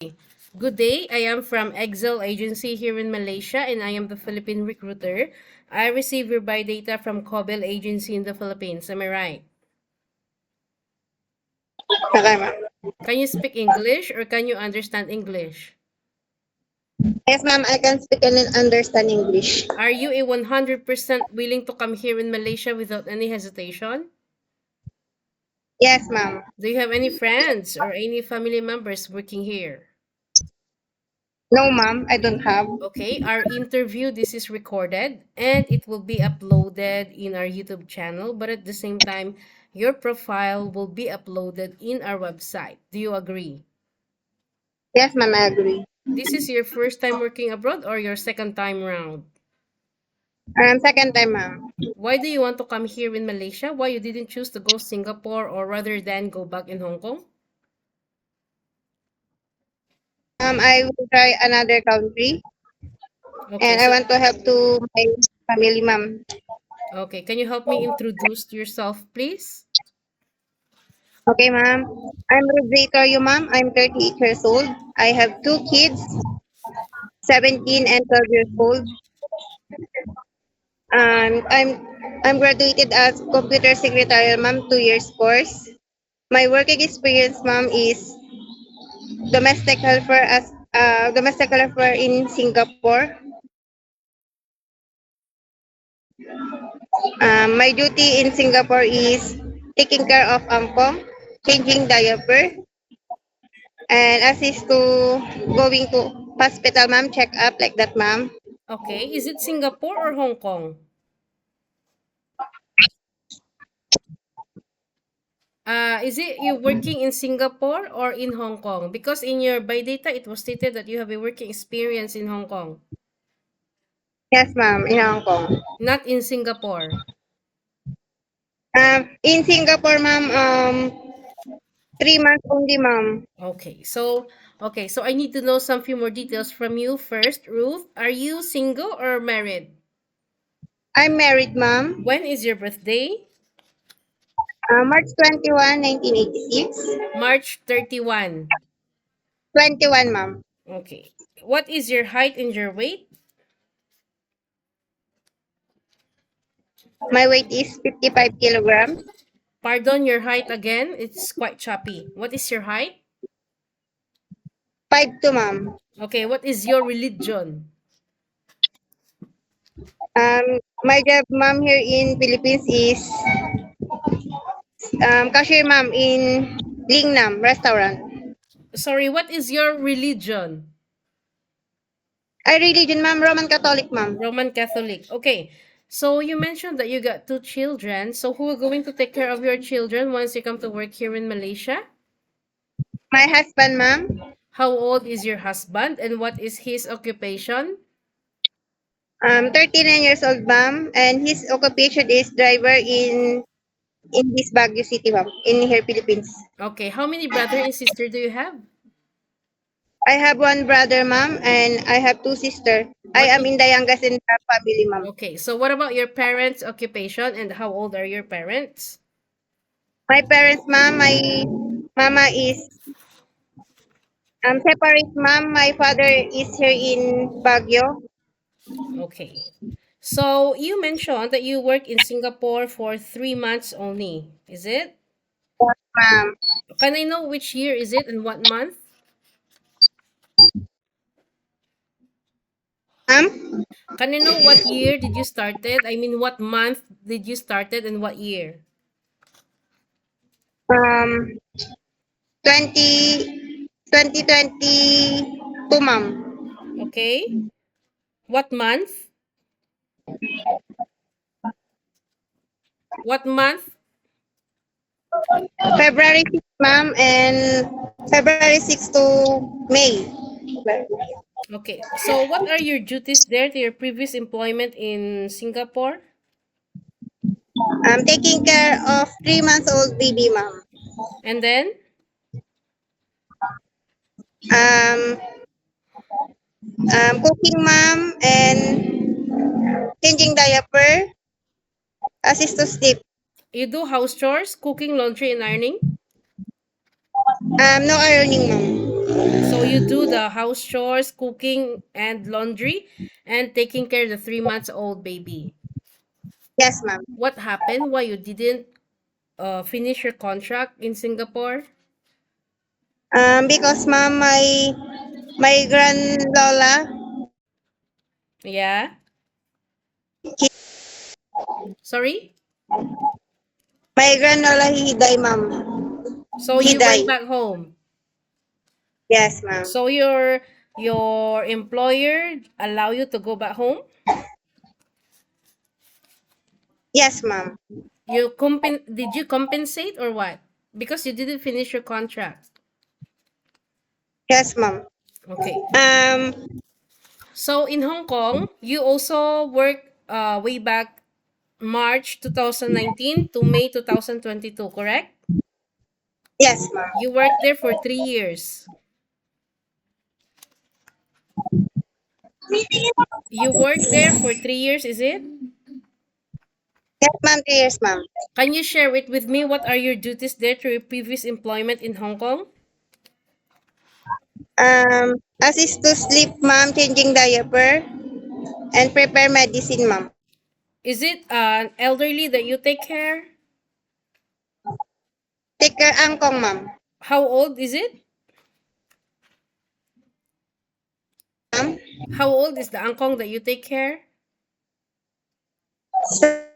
Good day. I am from Excel Agency here in Malaysia and I am the Philippine recruiter. I receive your buy data from Cobel Agency in the Philippines. Am I right? Okay, ma'am. Can you speak English or can you understand English? Yes, ma'am, I can speak and understand English. Are you a 100% willing to come here in Malaysia without any hesitation? Yes, ma'am. Do you have any friends or any family members working here? No, ma'am, I don't have. Okay, our interview, this is recorded and it will be uploaded in our YouTube channel, but at the same time, your profile will be uploaded in our website. Do you agree? Yes, ma'am, I agree. This is your first time working abroad or your second time round? Second time, ma'am. Why do you want to come here in Malaysia? Why you didn't choose to go Singapore or rather than go back in Hong Kong? I will try another country Okay, and I so want to help to my family, ma'am. okay, can you help me introduce yourself, please? Okay, ma'am. I'm Ruth Torio, ma'am. I'm 38 years old. I have two kids, 17 and 12 years old. I'm graduated as computer secretary, ma'am, 2 years course. My working experience, ma'am, is domestic helper in Singapore. My duty in Singapore is taking care of Angkong, changing diaper, and assist to going to hospital, ma'am, check up like that, ma'am. Okay, is it Singapore or Hong Kong? Is it you working in Singapore or in Hong Kong? Because in your by data, it was stated that you have a working experience in Hong Kong, Yes, ma'am, in Hong Kong. not in Singapore. In Singapore, ma'am, 3 months only, ma'am. Okay, so I need to know some few more details from you first. Ruth, are you single or married? I'm married, ma'am. When is your birthday? March 21, 1986. March 31. 21, ma'am. Okay. What is your height and your weight? My weight is 55 kilograms. Pardon your height again. It's quite choppy. What is your height? 5'2", ma'am. Okay, what is your religion? My job, ma'am, here in Philippines is cashier, ma'am, in Lingnam restaurant. Sorry, what is your religion? I religion, ma'am, Roman Catholic, ma'am. Roman Catholic. Okay. So you mentioned that you got two children. So who are going to take care of your children once you come to work here in Malaysia? My husband, ma'am, How old is your husband and what is his occupation? 39 years old, ma'am, and his occupation is driver in this Baguio City, ma'am, in here, Philippines. Okay, how many brother and sister do you have? I have one brother, ma'am, and I have two sisters. I What am is in the youngest in the family, ma'am. Okay, so what about your parents' occupation and how old are your parents? My parents, ma'am, my mama is separate, ma'am. My father is here in Baguio. Okay. So you mentioned that you work in Singapore for 3 months only. Is it? Ma'am. Can I know which year is it and what month? Ma'am, Can I know what year did you started? I mean, what month did you started and what year? um, 2022, ma'am. Okay. What month? What month? February 6, ma'am, and February 6 to May. Okay. So what are your duties there to your previous employment in Singapore? I'm taking care of 3 months old baby, ma'am. And then? Um, cooking, ma'am, and changing diaper, assist to sleep. You do house chores, cooking, laundry, and ironing? No ironing, ma'am. So you do the house chores, cooking and laundry, and taking care of the 3 months old baby. Yes, ma'am. What happened? Why you didn't finish your contract in Singapore? Because ma'am, my grand lola, Yeah. he, Sorry. my grand lola, he died, ma'am. So He you went died. back home. Yes, ma'am. So your employer allow you to go back home? Yes, ma'am. Did you compensate or what? Because you didn't finish your contract. Yes, ma'am. Okay. Um, So in Hong Kong, you also worked way back March 2019 to May 2022, correct? yes, ma'am. You worked there for 3 years. You worked there for 3 years, is it? Yes, ma'am. 3 years, ma'am. Can you share it with me? What are your duties there to your previous employment in Hong Kong? Assist to sleep, ma'am, changing diaper, and prepare medicine, ma'am. Is it an elderly that you take care? Take care angkong, ma'am. How old is it? Ma'am, How old is the angkong that you take care? se-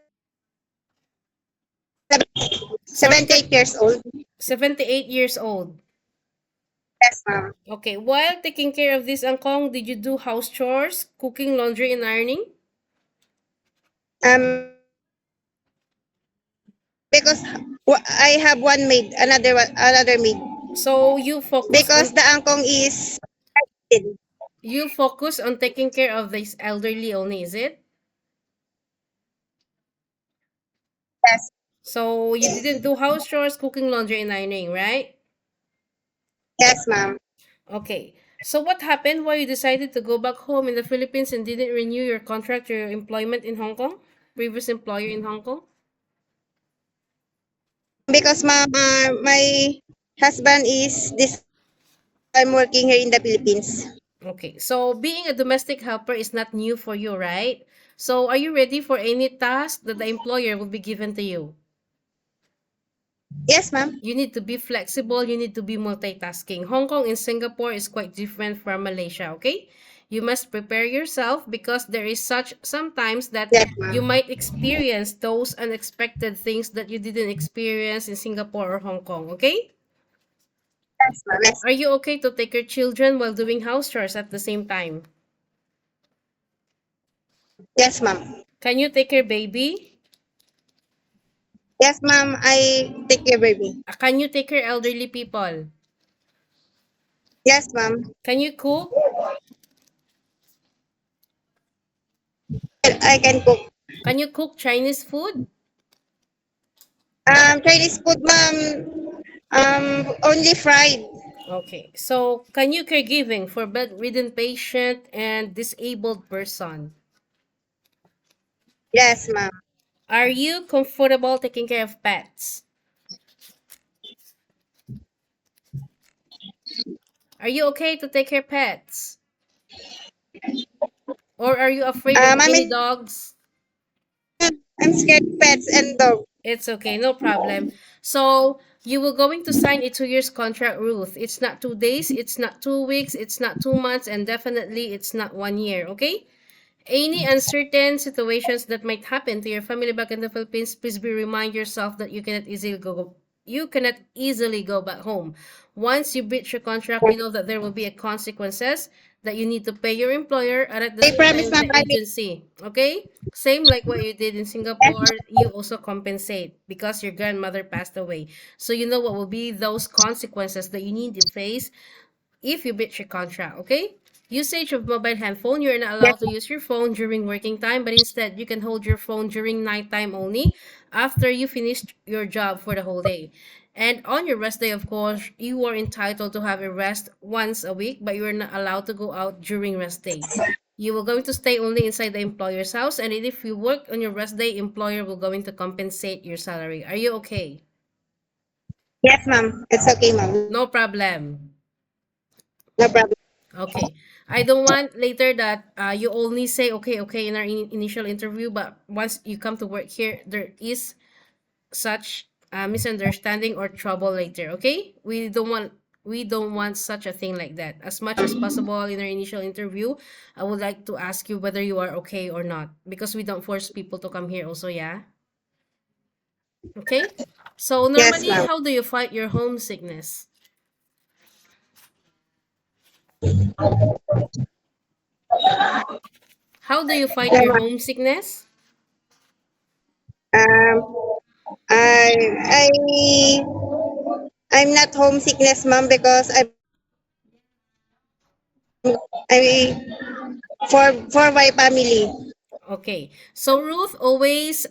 Sorry, 78 years old. 78 years old. Yes, ma'am. Okay, while taking care of this angkong, did you do house chores, cooking, laundry, and ironing? Because I have one maid, another maid. So Because the angkong is you focus on taking care of this elderly only, is it? yes, So you didn't do house chores, cooking, laundry, and ironing, right? yes, ma'am. Okay. So what happened? Why you decided to go back home in the Philippines and didn't renew your contract, your employment in Hong Kong? Previous employer in Hong Kong? Because ma'am, my husband is this. I'm working here in the Philippines. Okay. So being a domestic helper is not new for you, right? So are you ready for any task that the employer will be given to you? Yes, ma'am. You need to be flexible, you need to be multitasking. Hong Kong and Singapore is quite different from Malaysia, okay? You must prepare yourself because there is such sometimes that Yes, you ma'am. might experience those unexpected things that you didn't experience in Singapore or Hong Kong, okay? Yes, ma'am. Yes, Are you okay to take your children while doing house chores at the same time? yes, ma'am. Can you take your baby? Yes, ma'am. I take care, baby. Can you take care elderly people? Yes, ma'am. Can you cook? I can cook. Can you cook Chinese food? Chinese food, ma'am. Only fried. Okay. So, can you caregiving for bedridden patient and disabled person? Yes, ma'am. Are you comfortable taking care of pets? Are you okay to take care of pets? Or are you afraid of I'm any dogs? I'm scared of pets and dog. It's okay, no problem. So, you will going to sign a 2 years contract, Ruth. It's not 2 days, it's not 2 weeks, it's not 2 months, and definitely it's not 1 year, okay? Any uncertain situations that might happen to your family back in the Philippines, please be remind yourself that you cannot easily go back home. Once you breach your contract, you know that there will be a consequences that you need to pay your employer and at the I same promise, time ma'am. the I will. agency. Okay? Same like what you did in Yes, Singapore, you also compensate because your grandmother passed away. So you know what will be those consequences that you need to face if you breach your contract, okay? Usage of mobile handphone, you're not yes, allowed to use your phone during working time, but instead you can hold your phone during nighttime only after you finished your job for the whole day. And on your rest day, of course, you are entitled to have a rest once a week, but you are not allowed to go out during rest day. You will going to stay only inside the employer's house, and if you work on your rest day, employer will going to compensate your salary. Are you okay? yes, ma'am. It's okay, ma'am. No problem. No problem. Okay. I don't want later that you only say okay, okay in our initial interview, but once you come to work here, there is such misunderstanding or trouble later. Okay, we don't want such a thing like that. As much as possible in our initial interview, I would like to ask you whether you are okay or not, because we don't force people to come here also. Yeah. Okay. So Yes, normally, ma'am. how do you fight your homesickness? How do you fight No, your ma'am. homesickness? Um, I I'm not homesickness, ma'am, because I for my family. Okay. So Ruth, always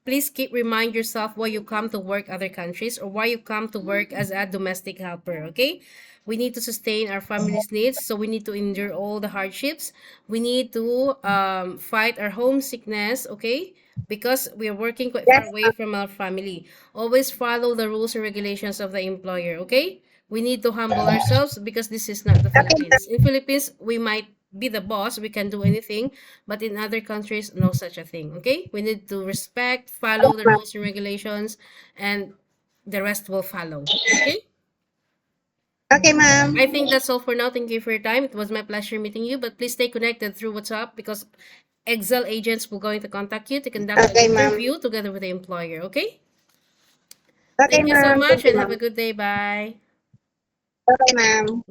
please keep remind yourself why you come to work other countries or why you come to work as a domestic helper, okay? We need to sustain our family's needs, so we need to endure all the hardships. We need to fight our homesickness, okay? Because we are working quite far Yes, away ma'am. from our family. Always follow the rules and regulations of the employer, okay? We need to humble ourselves because this is not the Okay, Philippines. In Philippines, we might be the boss, we can do anything, but in other countries, no such a thing, okay? We need to respect, follow the ma'am. rules and regulations, and the rest will follow, okay? Okay, ma'am. I think that's all for now. Thank you for your time. It was my pleasure meeting you, but please stay connected through WhatsApp because Excel agents will going to contact you to conduct an Okay, ma'am. interview together with the employer, okay? Okay, Thank you so ma'am. much Thank you, and have ma'am. a good day. Bye. Okay, ma'am.